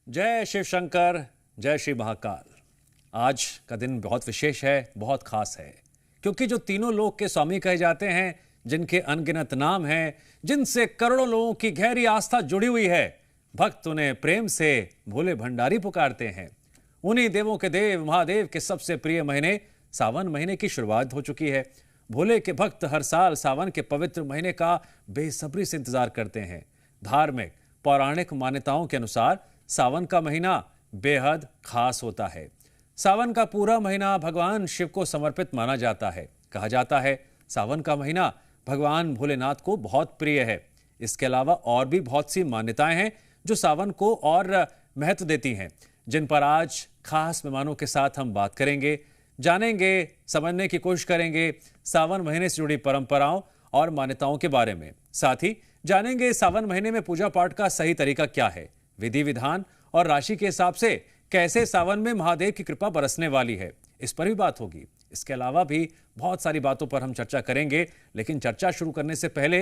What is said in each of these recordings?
जय शिव शंकर, जय श्री महाकाल। आज का दिन बहुत विशेष है, बहुत खास है, क्योंकि जो तीनों लोक के स्वामी कहे जाते हैं, जिनके अनगिनत नाम हैं, जिनसे करोड़ों लोगों की गहरी आस्था जुड़ी हुई है, भक्त उन्हें प्रेम से भोले भंडारी पुकारते हैं। उन्हीं देवों के देव महादेव के सबसे प्रिय महीने सावन महीने की शुरुआत हो चुकी है। भोले के भक्त हर साल सावन के पवित्र महीने का बेसब्री से इंतजार करते हैं। धार्मिक पौराणिक मान्यताओं के अनुसार सावन का महीना बेहद खास होता है। सावन का पूरा महीना भगवान शिव को समर्पित माना जाता है। कहा जाता है सावन का महीना भगवान भोलेनाथ को बहुत प्रिय है। इसके अलावा और भी बहुत सी मान्यताएं हैं जो सावन को और महत्व देती हैं, जिन पर आज खास मेहमानों के साथ हम बात करेंगे, जानेंगे, समझने की कोशिश करेंगे सावन महीने से जुड़ी परंपराओं और मान्यताओं के बारे में। साथ ही जानेंगे सावन महीने में पूजा पाठ का सही तरीका क्या है, विधि विधान और राशि के हिसाब से कैसे सावन में महादेव की कृपा बरसने वाली है, इस पर भी बात होगी। इसके अलावा भी बहुत सारी बातों पर हम चर्चा करेंगे, लेकिन चर्चा शुरू करने से पहले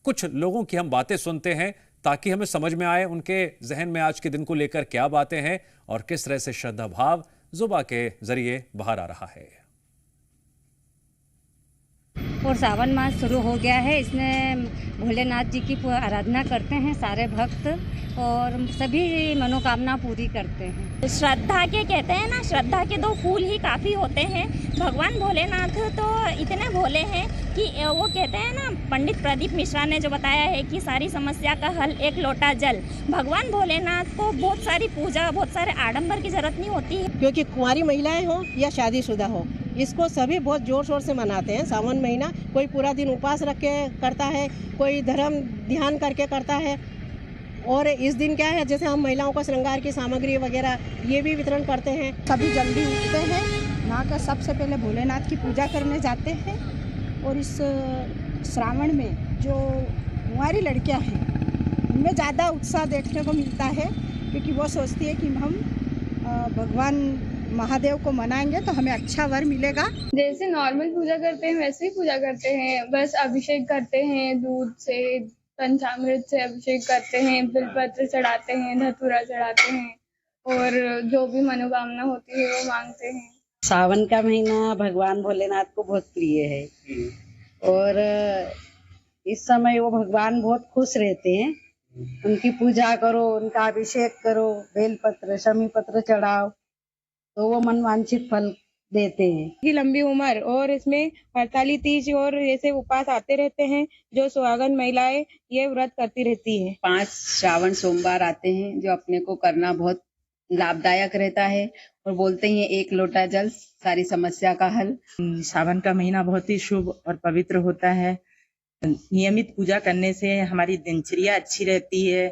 कुछ लोगों की हम बातें सुनते हैं ताकि हमें समझ में आए उनके जहन में आज के दिन को लेकर क्या बातें हैं और किस तरह से श्रद्धा भाव जुबा के जरिए बाहर आ रहा है। और सावन मास शुरू हो गया है, इसमें भोलेनाथ जी की आराधना करते हैं सारे भक्त और सभी मनोकामना पूरी करते हैं। श्रद्धा के कहते हैं ना, श्रद्धा के दो फूल ही काफ़ी होते हैं। भगवान भोलेनाथ तो इतने भोले हैं कि वो कहते हैं ना, पंडित प्रदीप मिश्रा ने जो बताया है कि सारी समस्या का हल एक लोटा जल। भगवान भोलेनाथ को बहुत सारी पूजा, बहुत सारे आडंबर की जरूरत नहीं होती है, क्योंकि कुंवारी महिलाएं हो या शादीशुदा हो, इसको सभी बहुत जोर शोर से मनाते हैं। सावन महीना कोई पूरा दिन उपवास रख के करता है, कोई धर्म ध्यान करके करता है। और इस दिन क्या है, जैसे हम महिलाओं को श्रृंगार की सामग्री वगैरह ये भी वितरण करते हैं। सभी जल्दी उठते हैं, नहाकर सबसे पहले भोलेनाथ की पूजा करने जाते हैं। और इस श्रावण में जो कुंवारी लड़कियां हैं, उनमें ज़्यादा उत्साह देखने को मिलता है, क्योंकि वो सोचती है कि हम भगवान महादेव को मनाएंगे तो हमें अच्छा वर मिलेगा। जैसे नॉर्मल पूजा करते हैं वैसे ही पूजा करते हैं, बस अभिषेक करते हैं, दूध से पंचामृत से अभिषेक करते हैं, बिलपत्र चढ़ाते हैं, धतूरा चढ़ाते हैं और जो भी मनोकामना होती है वो मांगते हैं। सावन का महीना भगवान भोलेनाथ को बहुत प्रिय है और इस समय वो भगवान बहुत खुश रहते हैं। उनकी पूजा करो, उनका अभिषेक करो, बेलपत्र शमी पत्र चढ़ाओ तो वो मनवांछित फल देते हैं। की लंबी उम्र और इसमें हड़ताली तीज और ऐसे उपास आते रहते हैं, जो सुहागन महिलाएं ये व्रत करती रहती है। 5 श्रावण सोमवार आते हैं जो अपने को करना बहुत लाभदायक रहता है और बोलते हैं एक लोटा जल सारी समस्या का हल। सावन का महीना बहुत ही शुभ और पवित्र होता है। नियमित पूजा करने से हमारी दिनचर्या अच्छी रहती है,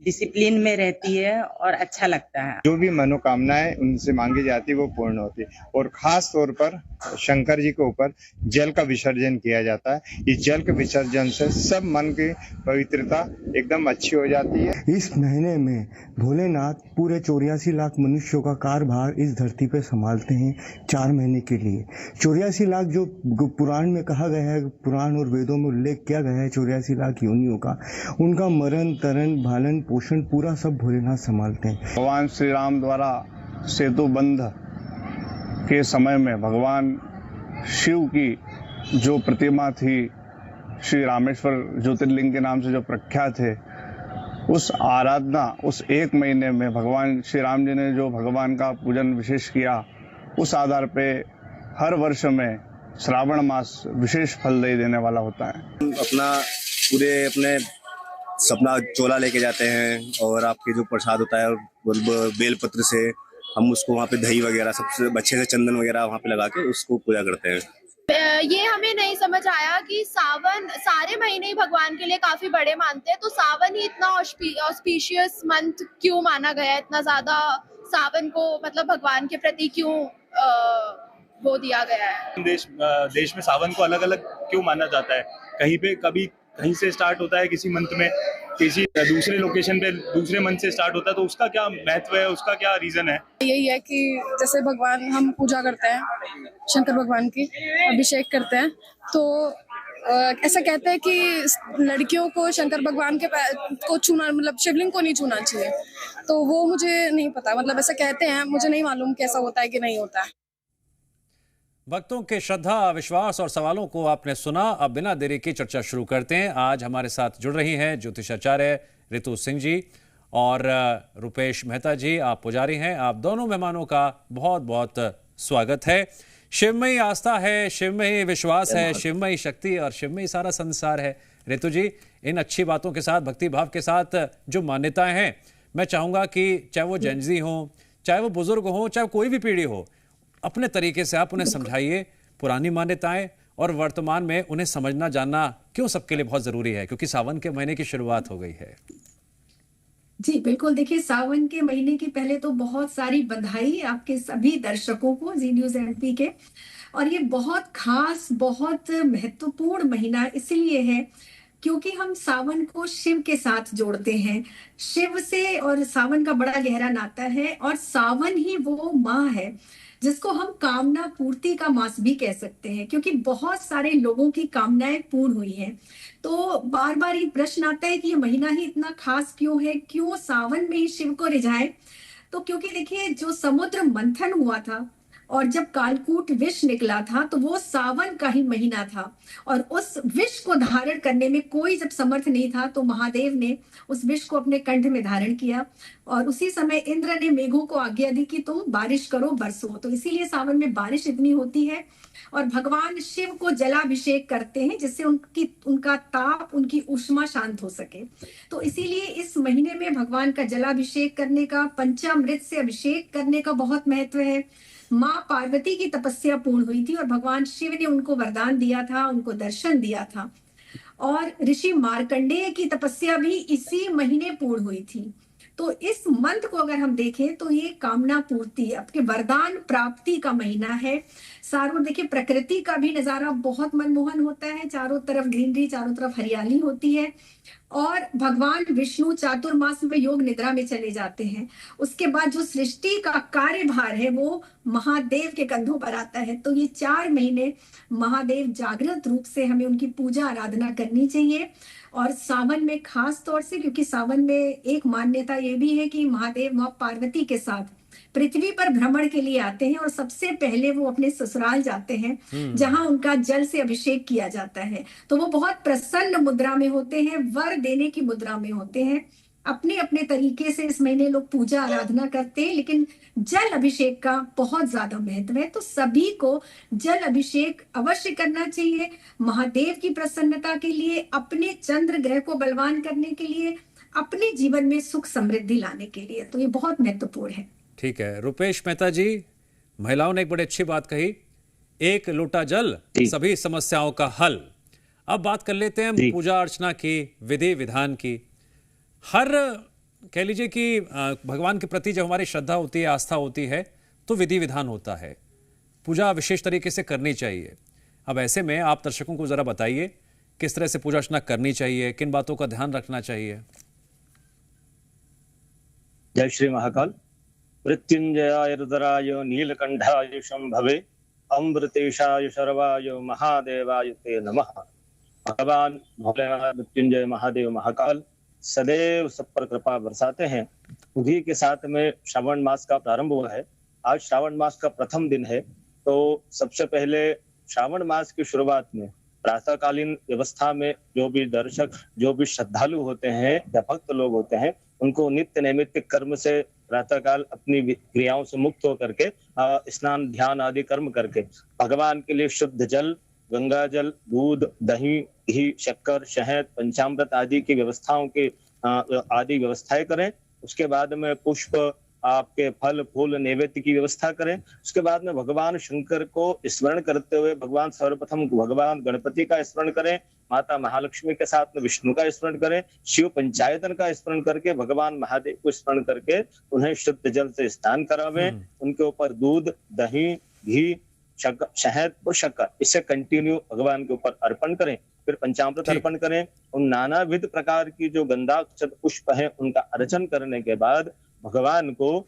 डिसिप्लिन में रहती है और अच्छा लगता है। जो भी मनोकामनाएं उनसे मांगी जाती है वो पूर्ण होती है। और खास तौर पर शंकर जी के ऊपर जल का विसर्जन किया जाता है। इस जल के विसर्जन से सब मन की पवित्रता एकदम अच्छी हो जाती है। इस महीने में भोलेनाथ पूरे 84 लाख मनुष्यों का कार्यभार इस धरती पे संभालते हैं 4 महीने के लिए। 84 लाख जो पुराण में कहा गया है, पुराण और वेदों में उल्लेख किया गया है 84 लाख योनियों का, उनका मरण तरण भालन पोषण पूरा सब भोलेनाथ संभालते हैं। भगवान श्री राम द्वारा सेतु बंध के समय में भगवान शिव की जो प्रतिमा थी, श्री रामेश्वर ज्योतिर्लिंग के नाम से जो प्रख्यात है, उस आराधना उस 1 महीने में भगवान श्री राम जी ने जो भगवान का पूजन विशेष किया, उस आधार पे हर वर्ष में श्रावण मास विशेष फल देने वाला होता है। अपने सपना चोला लेके जाते हैं और आपके जो प्रसाद होता है बेलपत्र से हम उसको वहाँ पे दही वगैरह सबसे अच्छे से चंदन वगैरह वहाँ पे लगा के उसको पूजा करते हैं। ये हमें नहीं समझ आया कि सावन सारे महीने ही भगवान के लिए काफी बड़े मानते हैं, तो सावन ही इतना ऑस्पिशियस मंथ क्यों माना गया है? इतना ज्यादा सावन को मतलब भगवान के प्रति क्यों वो दिया गया है? देश में सावन को अलग अलग क्यों माना जाता है? कहीं पे कहीं से स्टार्ट होता है किसी मंथ में, किसी दूसरे लोकेशन पे दूसरे मंथ से स्टार्ट होता है, तो उसका क्या महत्व है, उसका क्या रीजन है? यही है कि जैसे भगवान हम पूजा करते हैं, शंकर भगवान की अभिषेक करते हैं, तो ऐसा कहते हैं कि लड़कियों को शंकर भगवान के को छूना, मतलब शिवलिंग को नहीं छूना चाहिए। तो वो मुझे नहीं पता, मतलब ऐसा कहते हैं, मुझे नहीं मालूम कैसा होता है कि नहीं होता है। भक्तों के श्रद्धा, विश्वास और सवालों को आपने सुना। अब बिना देरी की चर्चा शुरू करते हैं। आज हमारे साथ जुड़ रही हैं ज्योतिषाचार्य रितु सिंह जी और रुपेश मेहता जी। आप पुजारी हैं। आप दोनों मेहमानों का बहुत बहुत स्वागत है। शिवमयी आस्था है, शिवमयी विश्वास है, शिवमयी शक्ति और शिवमयी सारा संसार है। रितु जी, इन अच्छी बातों के साथ, भक्ति भाव के साथ जो मान्यताएं हैं, मैं चाहूंगा कि चाहे वो जेंजी हो, चाहे वो बुजुर्ग हो, चाहे कोई भी पीढ़ी हो, अपने तरीके से आप उन्हें समझाइए पुरानी मान्यताएं और वर्तमान में उन्हें समझना जानना क्यों सबके लिए बहुत जरूरी है, क्योंकि सावन के महीने की शुरुआत हो गई है। जी बिल्कुल, देखिए सावन के महीने की पहले तो बहुत सारी बधाई आपके सभी दर्शकों को जी न्यूज़ एमपी के। और ये बहुत खास, बहुत महत्वपूर्ण महीना इसलिए है क्योंकि हम सावन को शिव के साथ जोड़ते हैं। शिव से और सावन का बड़ा गहरा नाता है और सावन ही वो माह है जिसको हम कामना पूर्ति का मास भी कह सकते हैं, क्योंकि बहुत सारे लोगों की कामनाएं पूर्ण हुई हैं। तो बार बार ये प्रश्न आता है कि ये महीना ही इतना खास क्यों है, क्यों सावन में ही शिव को रिझाए। तो क्योंकि देखिए, जो समुद्र मंथन हुआ था और जब कालकूट विष निकला था तो वो सावन का ही महीना था, और उस विष को धारण करने में कोई जब समर्थ नहीं था तो महादेव ने उस विष को अपने कंठ में धारण किया और उसी समय इंद्र ने मेघों को आज्ञा दी कि तुम बारिश करो, बरसो। तो इसीलिए सावन में बारिश इतनी होती है और भगवान शिव को जलाभिषेक करते हैं जिससे उनका ताप, उनकी ऊष्मा शांत हो सके। तो इसीलिए इस महीने में भगवान का जलाभिषेक करने का, पंचामृत से अभिषेक करने का बहुत महत्व है। माँ पार्वती की तपस्या पूर्ण हुई थी और भगवान शिव ने उनको वरदान दिया था, उनको दर्शन दिया था। और ऋषि मार्कंडेय की तपस्या भी इसी महीने पूर्ण हुई थी। तो इस मंत्र को अगर हम देखें तो ये कामना पूर्ति, आपके वरदान प्राप्ति का महीना है। सारों देखिए, प्रकृति का भी नजारा बहुत मनमोहन होता है, चारों तरफ ग्रीनरी, चारों तरफ हरियाली होती है। और भगवान विष्णु चातुर्मास में योग निद्रा में चले जाते हैं। उसके बाद जो सृष्टि का कार्यभार है वो महादेव के कंधों पर आता है। तो ये 4 महीने महादेव जागृत रूप से हमें उनकी पूजा आराधना करनी चाहिए। और सावन में खास तौर से, क्योंकि सावन में एक मान्यता ये भी है कि महादेव माँ पार्वती के साथ पृथ्वी पर भ्रमण के लिए आते हैं और सबसे पहले वो अपने ससुराल जाते हैं जहां उनका जल से अभिषेक किया जाता है। तो वो बहुत प्रसन्न मुद्रा में होते हैं, वर देने की मुद्रा में होते हैं। अपने अपने तरीके से इस महीने लोग पूजा आराधना करते हैं, लेकिन जल अभिषेक का बहुत ज्यादा महत्व है। तो सभी को जल अभिषेक अवश्य करना चाहिए, महादेव की प्रसन्नता के लिए, अपने चंद्र ग्रह को बलवान करने के लिए, अपने जीवन में सुख समृद्धि लाने के लिए। तो ये बहुत महत्वपूर्ण है। ठीक है रुपेश मेहता जी, महिलाओं ने एक बड़ी अच्छी बात कही, एक लोटा जल सभी समस्याओं का हल। अब बात कर लेते हैं हम पूजा अर्चना की, विधि विधान की। हर कह लीजिए कि भगवान के प्रति जब हमारी श्रद्धा होती है, आस्था होती है, तो विधि विधान होता है, पूजा विशेष तरीके से करनी चाहिए। अब ऐसे में आप दर्शकों को जरा बताइए किस तरह से पूजा अर्चना करनी चाहिए, किन बातों का ध्यान रखना चाहिए। जय श्री महाकाल। मृत्युंजयाय रुद्राय नीलकंठाय शंभवे अमृतेशाय शर्वाय महादेवाय ते नमः। भगवान भोलेनाथ मृत्युंजय महादेव महाकाल सदैव सब पर कृपा बरसाते हैं। उन्हीं के साथ में श्रावण मास का प्रारंभ हुआ है। आज श्रावण मास का प्रथम दिन है। तो सबसे पहले श्रावण मास की शुरुआत में प्रातःकालीन व्यवस्था में जो भी दर्शक, जो भी श्रद्धालु होते हैं या भक्त लोग होते हैं, उनको नित्य नैमित्तिक कर्म से प्रातःकाल अपनी क्रियाओं से मुक्त होकर के स्नान ध्यान आदि कर्म करके भगवान के लिए शुद्ध जल, गंगा जल, दूध, दही, घी, शक्कर, शहद, पंचामृत आदि की व्यवस्थाओं की आदि व्यवस्थाएं करें। उसके बाद में पुष्प, आपके फल फूल नैवेद्य की व्यवस्था करें। उसके बाद में भगवान शंकर को स्मरण करते हुए भगवान सर्वप्रथम भगवान गणपति का स्मरण करें, माता महालक्ष्मी के साथ में विष्णु का स्मरण करें, शिव पंचायतन का स्मरण करके भगवान महादेव को स्मरण करके उन्हें शुद्ध जल से स्नान करावें। उनके ऊपर दूध, दही, घी, शहद और शक्कर इसे कंटिन्यू भगवान के ऊपर अर्पण करें। फिर पंचामृत अर्पण करें। उन नानाविध प्रकार की जो गंधाक्षत पुष्प है उनका अर्चन करने के बाद भगवान को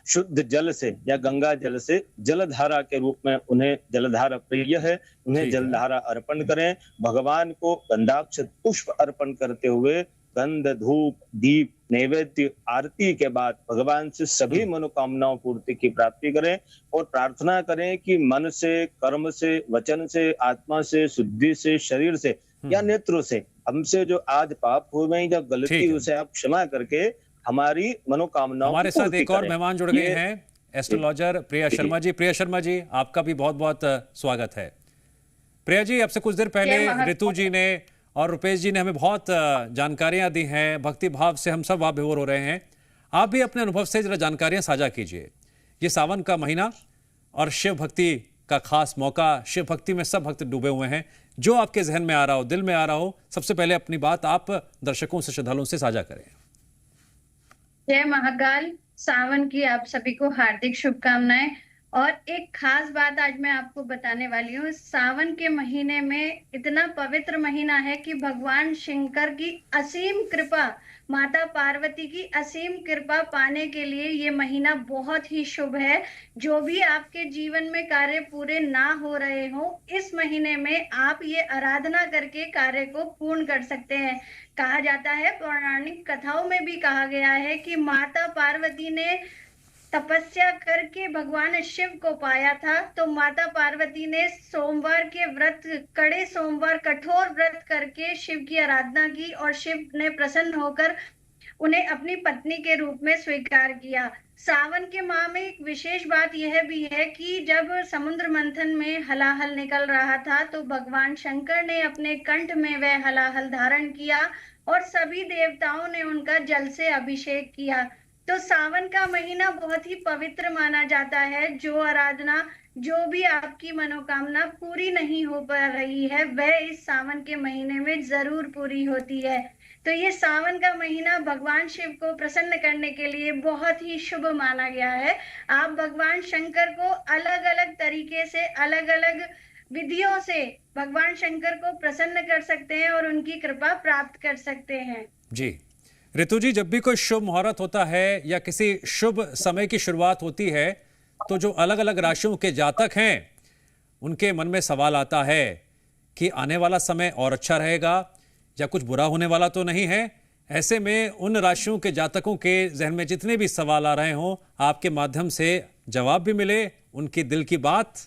शुद्ध जल से या गंगा जल से जलधारा के रूप में, उन्हें जलधारा प्रिय है, उन्हें जलधारा अर्पण करें। भगवान को गंधाक्षत पुष्प अर्पण करते हुए गंध, धूप, दीप, नैवेद्य, आरती के बाद भगवान से सभी मनोकामनाओं पूर्ति की प्राप्ति करें और प्रार्थना करें कि मन से, कर्म से, वचन से, आत्मा से, शुद्धि से, शरीर से या नेत्रों से हमसे जो आज पाप हुए या गलती उसे आप क्षमा करके हमारी मनोकामनाओं हमारे साथ एक और मेहमान जुड़ गए हैं, एस्ट्रोलॉजर प्रिया शर्मा जी। प्रिया शर्मा जी, आपका भी बहुत बहुत स्वागत है। प्रिया जी, आपसे कुछ देर पहले ऋतु जी ने और रुपेश जी ने हमें बहुत जानकारियां दी हैं, भक्ति भाव से हम सब भाव विभोर हो रहे हैं। आप भी अपने अनुभव से जरा जानकारियां साझा कीजिए। ये सावन का महीना और शिव भक्ति का खास मौका, शिव भक्ति में सब भक्त डूबे हुए हैं। जो आपके जहन में आ रहा हो, दिल में आ रहा हो, सबसे पहले अपनी बात आप दर्शकों से, श्रद्धालुओं से साझा करें। जय महाकाल। सावन की आप सभी को हार्दिक शुभकामनाएं। और एक खास बात आज मैं आपको बताने वाली हूँ। सावन के महीने में इतना पवित्र महीना है कि भगवान शंकर की असीम कृपा, माता पार्वती की असीम कृपा पाने के लिए ये महीना बहुत ही शुभ है। जो भी आपके जीवन में कार्य पूरे ना हो रहे हो, इस महीने में आप ये आराधना करके कार्य को पूर्ण कर सकते हैं। कहा जाता है, पौराणिक कथाओं में भी कहा गया है कि माता पार्वती ने तपस्या करके भगवान शिव को पाया था। तो माता पार्वती ने सोमवार के व्रत, कड़े सोमवार कठोर व्रत करके शिव की आराधना की और शिव ने प्रसन्न होकर उन्हें अपनी पत्नी के रूप में स्वीकार किया। सावन के माह में एक विशेष बात यह भी है कि जब समुद्र मंथन में हलाहल निकल रहा था तो भगवान शंकर ने अपने कंठ में वह हलाहल धारण किया और सभी देवताओं ने उनका जल से अभिषेक किया। तो सावन का महीना बहुत ही पवित्र माना जाता है। जो आराधना, जो भी आपकी मनोकामना पूरी नहीं हो पा रही है, वह इस सावन के महीने में जरूर पूरी होती है। तो ये सावन का महीना भगवान शिव को प्रसन्न करने के लिए बहुत ही शुभ माना गया है। आप भगवान शंकर को अलग अलग तरीके से, अलग अलग विधियों से भगवान शंकर को प्रसन्न कर सकते हैं और उनकी कृपा प्राप्त कर सकते हैं। जी ऋतु जी, जब भी कोई शुभ मुहूर्त होता है या किसी शुभ समय की शुरुआत होती है तो जो अलग अलग राशियों के जातक हैं उनके मन में सवाल आता है कि आने वाला समय और अच्छा रहेगा या कुछ बुरा होने वाला तो नहीं है। ऐसे में उन राशियों के जातकों के जहन में जितने भी सवाल आ रहे हों, आपके माध्यम से जवाब भी मिले, उनकी दिल की बात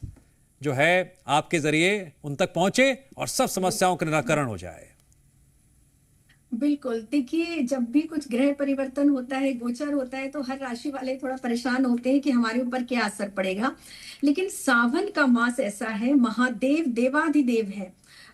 जो है आपके जरिए उन तक पहुंचे और सब समस्याओं का निराकरण हो जाए। बिल्कुल। देखिए, जब भी कुछ ग्रह परिवर्तन होता है, गोचर होता है, तो हर राशि वाले थोड़ा परेशान होते हैं कि हमारे ऊपर क्या असर पड़ेगा। लेकिन सावन का मास ऐसा है, महादेव देवाधिदेव है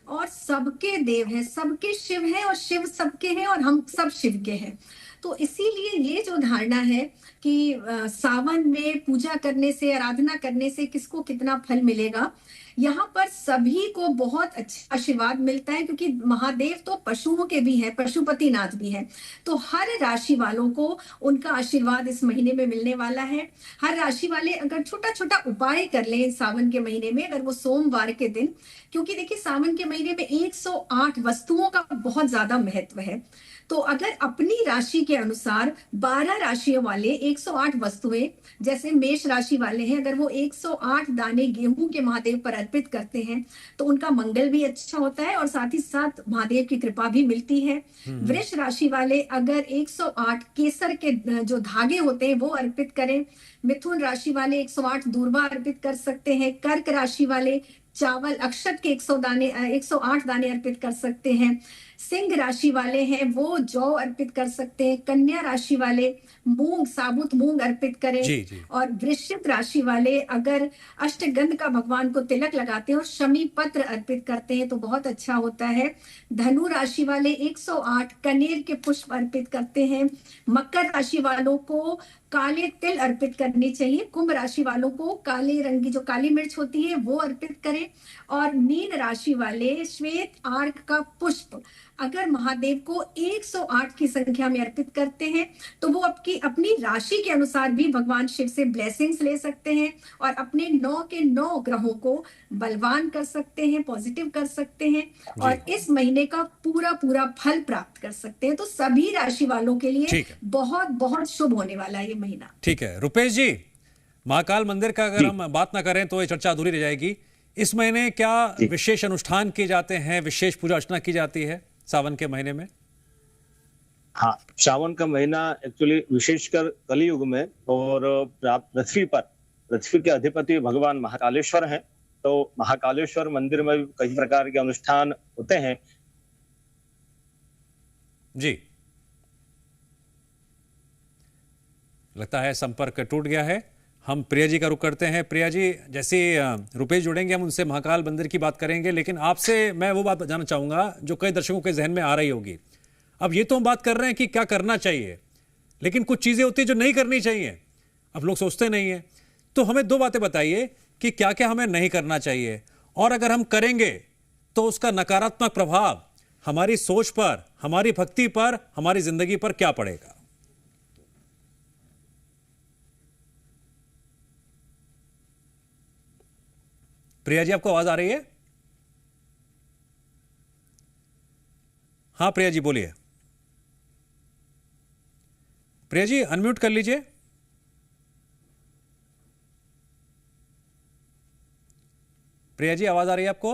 और सबके देव है, सबके शिव है और शिव सबके हैं और हम सब शिव के हैं। तो इसीलिए ये जो धारणा है कि सावन में पूजा करने से, आराधना करने से किसको कितना फल मिलेगा, यहाँ पर सभी को बहुत अच्छा आशीर्वाद मिलता है, क्योंकि महादेव तो पशुओं के भी हैं, पशुपति नाथ भी हैं। तो हर राशि वालों को उनका आशीर्वाद इस महीने में मिलने वाला है। हर राशि वाले अगर छोटा छोटा उपाय कर लें सावन के महीने में, अगर वो सोमवार के दिन, क्योंकि देखिए सावन के महीने में 108 वस्तुओं का बहुत ज्यादा महत्व है। तो अगर अपनी राशि के अनुसार 12 राशियों वाले 108 वस्तुएं, जैसे मेष राशि वाले हैं, अगर वो 108 दाने गेहूं के महादेव पर अर्पित करते हैं तो उनका मंगल भी अच्छा होता है और साथ ही साथ महादेव की कृपा भी मिलती है। वृष राशि वाले अगर 108 केसर के जो धागे होते हैं वो अर्पित करें। मिथुन राशि वाले 108 दूर्वा अर्पित कर सकते हैं। कर्क राशि वाले चावल अक्षत के 108 दाने अर्पित कर सकते हैं। सिंह राशि वाले हैं वो जौ अर्पित कर सकते हैं। कन्या राशि वाले मूंग, साबुत मूंग अर्पित करें। जी। और वृश्चिक राशि वाले अगर अष्टगंध का भगवान को तिलक लगाते हैं और शमी पत्र अर्पित करते हैं तो बहुत अच्छा होता है। धनु राशि वाले 108 कनेर के पुष्प अर्पित करते हैं। मकर राशि वालों को काले तिल अर्पित करनी चाहिए। कुंभ राशि वालों को काले रंग की जो काली मिर्च होती है वो अर्पित करें। और मीन राशि वाले श्वेत आर्क का पुष्प अगर महादेव को 108 की संख्या में अर्पित करते हैं तो वो अपनी राशि के अनुसार भी भगवान शिव से ब्लेसिंग्स ले सकते हैं और अपने 9 के 9 ग्रहों को बलवान कर सकते हैं, पॉजिटिव कर सकते हैं और इस महीने का पूरा फल प्राप्त कर सकते हैं। तो सभी राशि वालों के लिए बहुत बहुत शुभ होने वाला है ये महीना। ठीक है रुपेश जी, महाकाल मंदिर का अगर हम बात ना करें तो ये चर्चा अधूरी रह जाएगी। इस महीने क्या विशेष अनुष्ठान किए जाते हैं, विशेष पूजा अर्चना की जाती है सावन के महीने में? हाँ, सावन का महीना एक्चुअली विशेषकर कलयुग में और पृथ्वी के अधिपति भगवान महाकालेश्वर हैं, तो महाकालेश्वर मंदिर में कई प्रकार के अनुष्ठान होते हैं। जी, लगता है संपर्क टूट गया है। हम प्रिया जी का रुख करते हैं। प्रिया जी, जैसे रुपेश जुड़ेंगे हम उनसे महाकाल मंदिर की बात करेंगे, लेकिन आपसे मैं वो बात जानना चाहूंगा जो कई दर्शकों के जहन में आ रही होगी। अब ये तो हम बात कर रहे हैं कि क्या करना चाहिए, लेकिन कुछ चीजें होती है जो नहीं करनी चाहिए, अब लोग सोचते नहीं है। तो हमें दो बातें बताइए कि क्या क्या हमें नहीं करना चाहिए, और अगर हम करेंगे तो उसका नकारात्मक प्रभाव हमारी सोच पर, हमारी भक्ति पर, हमारी जिंदगी पर क्या पड़ेगा। प्रिया जी, आपको आवाज आ रही है? हाँ प्रिया जी, बोलिए। प्रिया जी, अनम्यूट कर लीजिए। प्रिया जी, आवाज आ रही है आपको?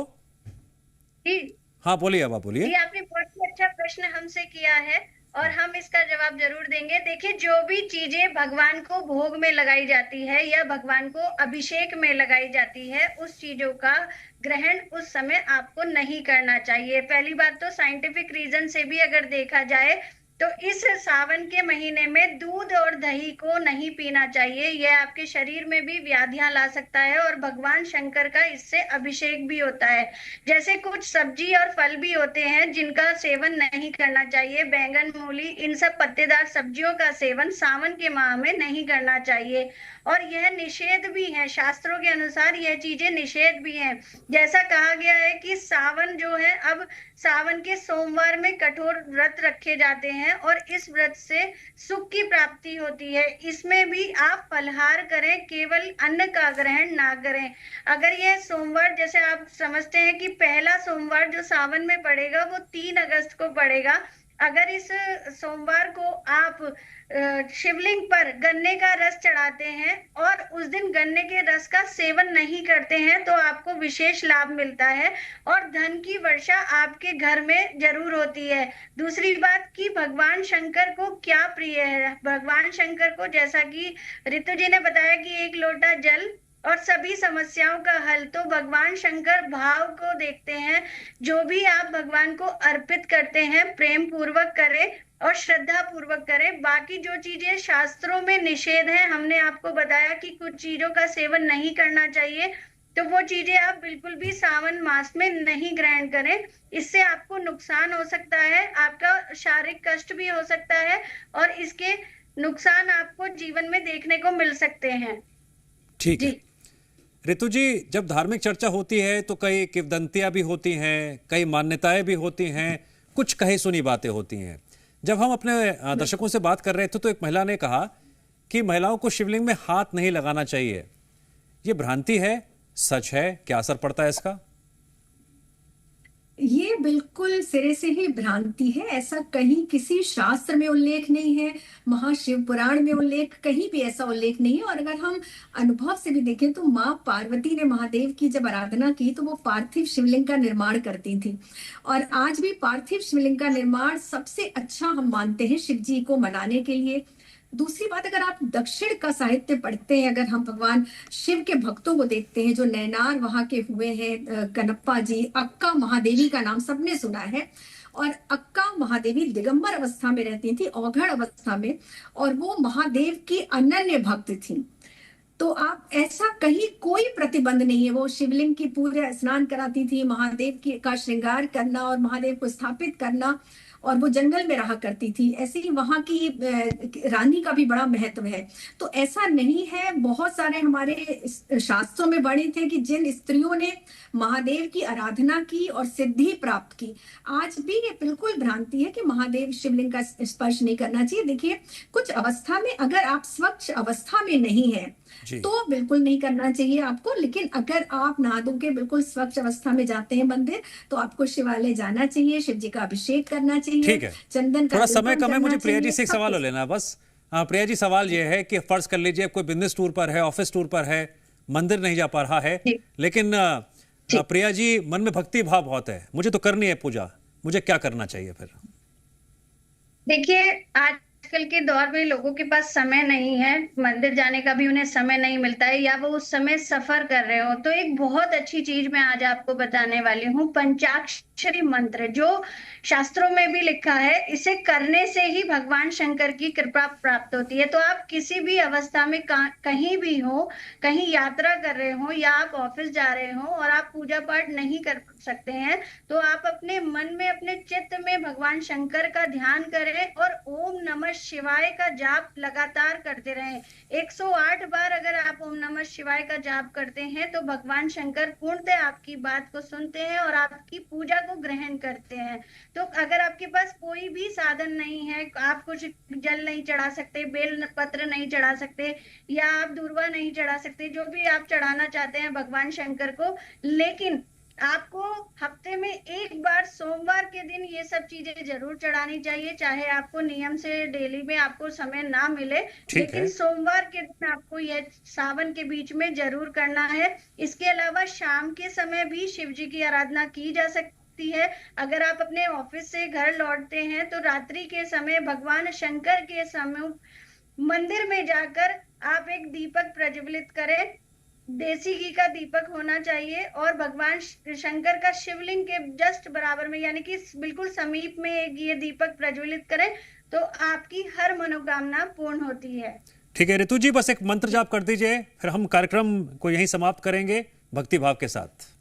जी हाँ बोलिए, अब आप बोलिए। जी, आपने बहुत ही अच्छा प्रश्न हमसे किया है और हम इसका जवाब जरूर देंगे। देखिए, जो भी चीजें भगवान को भोग में लगाई जाती है या भगवान को अभिषेक में लगाई जाती है, उस चीजों का ग्रहण उस समय आपको नहीं करना चाहिए। पहली बात तो साइंटिफिक रीजन से भी अगर देखा जाए तो इस सावन के महीने में दूध और दही को नहीं पीना चाहिए। यह आपके शरीर में भी व्याधियां ला सकता है और भगवान शंकर का इससे अभिषेक भी होता है। जैसे कुछ सब्जी और फल भी होते हैं जिनका सेवन नहीं करना चाहिए। बैंगन, मूली, इन सब पत्तेदार सब्जियों का सेवन सावन के माह में नहीं करना चाहिए और यह निषेध भी है। शास्त्रों के अनुसार यह चीजें निषेध भी हैं। जैसा कहा गया है कि सावन जो है, अब सावन के सोमवार में कठोर व्रत रखे जाते हैं और इस व्रत से सुख की प्राप्ति होती है। इसमें भी आप फलहार करें, केवल अन्न का ग्रहण ना करें। अगर यह सोमवार, जैसे आप समझते हैं कि पहला सोमवार जो सावन में पड़ेगा वो 3 अगस्त को पड़ेगा, अगर इस सोमवार को आप शिवलिंग पर गन्ने का रस चढ़ाते हैं और उस दिन गन्ने के रस का सेवन नहीं करते हैं तो आपको विशेष लाभ मिलता है और धन की वर्षा आपके घर में जरूर होती है। दूसरी बात कि भगवान शंकर को क्या प्रिय है। भगवान शंकर को, जैसा कि ऋतु जी ने बताया कि 1 लोटा जल और सभी समस्याओं का हल, तो भगवान शंकर भाव को देखते हैं। जो भी आप भगवान को अर्पित करते हैं प्रेम पूर्वक करें और श्रद्धा पूर्वक करें। बाकी जो चीजें शास्त्रों में निषेध है, हमने आपको बताया कि कुछ चीजों का सेवन नहीं करना चाहिए, तो वो चीजें आप बिल्कुल भी सावन मास में नहीं ग्रहण करें। इससे आपको नुकसान हो सकता है, आपका शारीरिक कष्ट भी हो सकता है और इसके नुकसान आपको जीवन में देखने को मिल सकते हैं। ठीक है ऋतु जी, जब धार्मिक चर्चा होती है तो कई किंवदंतियां भी होती हैं, कई मान्यताएं भी होती हैं, कुछ कही सुनी बातें होती हैं। जब हम अपने दर्शकों से बात कर रहे थे तो एक महिला ने कहा कि महिलाओं को शिवलिंग में हाथ नहीं लगाना चाहिए। ये भ्रांति है, सच है? क्या असर पड़ता है इसका? ये बिल्कुल सिरे से ही भ्रांति है। ऐसा कहीं किसी शास्त्र में उल्लेख नहीं है, महाशिव पुराण में उल्लेख, कहीं भी ऐसा उल्लेख नहीं है। और अगर हम अनुभव से भी देखें तो माँ पार्वती ने महादेव की जब आराधना की तो वो पार्थिव शिवलिंग का निर्माण करती थी और आज भी पार्थिव शिवलिंग का निर्माण सबसे अच्छा हम मानते हैं शिव जी को मनाने के लिए। दूसरी बात, अगर आप दक्षिण का साहित्य पढ़ते हैं, अगर हम भगवान शिव के भक्तों को देखते हैं जो नैनार वहां के हुए हैं, कनप्पा जी, अक्का महादेवी का नाम सबने सुना है और अक्का महादेवी दिगंबर अवस्था में रहती थी, औघड़ अवस्था में, और वो महादेव की अनन्य भक्त थी। तो आप ऐसा कहीं कोई प्रतिबंध नहीं है। वो शिवलिंग की पूरे स्नान कराती थी, महादेव की का श्रृंगार करना और महादेव को स्थापित करना, और वो जंगल में रहा करती थी। ऐसे ही वहां की रानी का भी बड़ा महत्व है। तो ऐसा नहीं है, बहुत सारे हमारे शास्त्रों में वर्णित थे कि जिन स्त्रियों ने महादेव की आराधना की और सिद्धि प्राप्त की। आज भी ये बिल्कुल भ्रांति है कि महादेव शिवलिंग का स्पर्श नहीं करना चाहिए। देखिए, कुछ अवस्था में अगर आप स्वच्छ अवस्था में नहीं है तो बिल्कुल नहीं करना चाहिए आपको, लेकिन अगर आप नहा धो के बिल्कुल स्वच्छ अवस्था में जाते हैं मंदिर तो आपको शिवालय जाना चाहिए, शिव जी का अभिषेक करना चाहिए। ठीक है, चंदन का थोड़ा समय कम है, मुझे प्रिया जी से एक सवाल हो लेना बस। प्रिया जी, सवाल ये है कि फर्ज कर लीजिए कोई बिजनेस टूर पर है, ऑफिस टूर पर है, मंदिर नहीं जा पा रहा है, लेकिन प्रिया जी मन में भक्ति भाव बहुत है, मुझे तो करनी है पूजा, मुझे क्या करना चाहिए फिर? देखिए, आजकल के दौर में लोगों के पास समय नहीं है, मंदिर जाने का भी उन्हें समय नहीं मिलता है, या वो उस समय सफर कर रहे हो, तो एक बहुत अच्छी चीज मैं आज आपको बताने वाली हूँ, पंचाक्षरी मंत्र, जो शास्त्रों में भी लिखा है। इसे करने से ही भगवान शंकर की कृपा प्राप्त होती है। तो आप किसी भी अवस्था में कहीं भी हो, कहीं यात्रा कर रहे हो या आप ऑफिस जा रहे हो और आप पूजा पाठ नहीं कर सकते हैं, तो आप अपने मन में, अपने चित्त में भगवान शंकर का ध्यान करें और ओम नमः शिवाय का जाप लगातार करते रहें। 108 बार अगर आप ओम नमः शिवाय का जाप करते हैं तो भगवान शंकर पूर्णतः आपकी बात को सुनते हैं और आपकी पूजा को ग्रहण करते हैं। तो अगर आपके पास कोई भी साधन नहीं है, आप कुछ जल नहीं चढ़ा सकते, बेल पत्र नहीं चढ़ा सकते, या आप दूर्वा नहीं चढ़ा सकते, जो भी आप चढ़ाना चाहते हैं भगवान शंकर को, लेकिन आपको हफ्ते में एक बार सोमवार के दिन ये सब चीजें जरूर चढ़ानी चाहिए। चाहे आपको नियम से डेली में आपको समय ना मिले, लेकिन सोमवार के दिन आपको ये सावन के बीच में जरूर करना है। इसके अलावा शाम के समय भी शिव जी की आराधना की जा सकती है। अगर आप अपने ऑफिस से घर लौटते हैं तो रात्रि के समय भगवान शंकर के समय मंदिर में जाकर आप एक दीपक प्रज्वलित करें। देसी घी का दीपक होना चाहिए और भगवान शंकर का शिवलिंग के जस्ट बराबर में, यानी कि बिल्कुल समीप में एक ये दीपक प्रज्वलित करें तो आपकी हर मनोकामना पूर्ण होती है। ठीक है रितु जी, बस एक मंत्र जाप कर दीजिए, फिर हम कार्यक्रम को यहीं समाप्त करेंगे भक्ति भाव के साथ।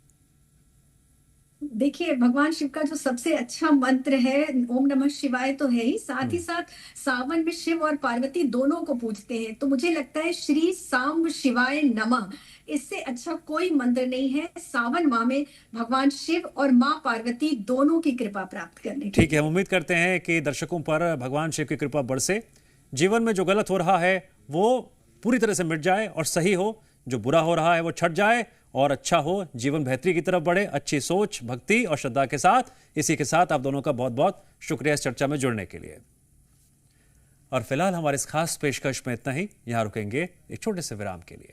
देखिए, भगवान शिव का जो सबसे अच्छा मंत्र है ओम नमः शिवाय तो है ही, साथ ही साथ सावन में शिव और पार्वती दोनों को पूजते हैं, तो मुझे लगता है श्री सांब शिवाय नमः, इससे अच्छा कोई मंत्र नहीं है सावन माह में भगवान शिव और माँ पार्वती दोनों की कृपा प्राप्त करने की। ठीक है, हम उम्मीद करते हैं कि दर्शकों पर भगवान शिव की कृपा बरसे, जीवन में जो गलत हो रहा है वो पूरी तरह से मिट जाए और सही हो, जो बुरा हो रहा है वो छट जाए और अच्छा हो, जीवन बेहतरी की तरफ बढ़े, अच्छी सोच, भक्ति और श्रद्धा के साथ। इसी के साथ आप दोनों का बहुत बहुत शुक्रिया इस चर्चा में जुड़ने के लिए। और फिलहाल हमारे इस खास पेशकश में इतना ही, यहां रुकेंगे एक छोटे से विराम के लिए।